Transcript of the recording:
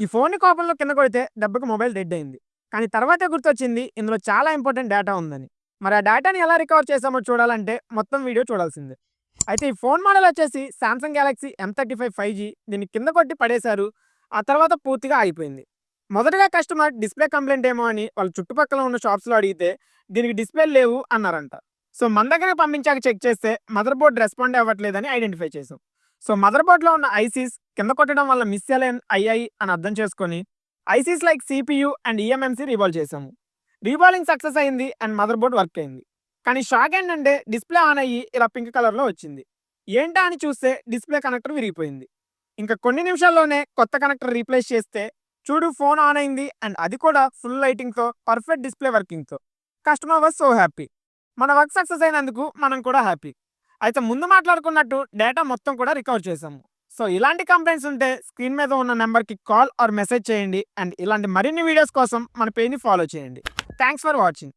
ఈ ఫోన్‌ని కోపంలో కింద కొడితే దెబ్బకి మొబైల్ డెడ్ అయింది. కానీ తర్వాతే గుర్తొచ్చింది ఇందులో చాలా ఇంపార్టెంట్ డేటా ఉందని. మరి ఆ డేటాని ఎలా రికవర్ చేసామో చూడాలంటే మొత్తం వీడియో చూడాల్సిందే. అయితే ఈ ఫోన్ మోడల్ వచ్చేసి సామ్సంగ్ గెలాక్సీ M35 5G. దీన్ని కింద కొట్టి పడేశారు. ఆ తర్వాత పూర్తిగా ఆగిపోయింది. మొదటగా కస్టమర్ డిస్‌ప్లే కంప్లెయింట్ ఏమో అని వాళ్ళ చుట్టుపక్కల ఉన్న షాప్స్‌లో అడిగితే దీనికి డిస్‌ప్లేలు లేవు అన్నారంట. సో మన దగ్గరికి పంపించాక చెక్ చేస్తే మదర్ బోర్డ్ రెస్పాండ్ అవ్వట్లేదని ఐడెంటిఫై చేసాం. సో మదర్ బోర్డ్‌లో ఉన్న ఐసీస్ కింద కొట్టడం వల్ల మిస్ అయ్యాయి అని అర్థం చేసుకొని ICs like CPU and eMMC reball చేసాము. రీబాలింగ్ సక్సెస్ అయింది అండ్ మదర్ బోర్డ్ వర్క్ అయింది. కానీ షాక్ ఏంటంటే డిస్‌ప్లే ఆన్ అయ్యి ఇలా పింక్ కలర్‌లో వచ్చింది. ఏంటా అని చూస్తే డిస్‌ప్లే కనెక్టర్ విరిగిపోయింది. ఇంకా కొన్ని నిమిషాల్లోనే కొత్త కనెక్టర్ రీప్లేస్ చేస్తే చూడు ఫోన్ ఆన్ అయింది అండ్ అది కూడా ఫుల్ లైటింగ్‌తో పర్ఫెక్ట్ డిస్‌ప్లే వర్కింగ్‌తో. Customer was so happy. మన వర్క్ సక్సెస్ అయినందుకు మనం కూడా హ్యాపీ. అయితే ముందు మాట్లాడుకున్నట్టు డేటా మొత్తం కూడా రికవర్ చేసాము. సో ఇలాంటి కంప్లైంట్స్ ఉంటే స్క్రీన్ మీద ఉన్న నెంబర్‌కి కాల్ ఆర్ మెసేజ్ చేయండి అండ్ ఇలాంటి మరిన్ని వీడియోస్ కోసం మన పేజ్‌ని ఫాలో చేయండి. Thanks for watching.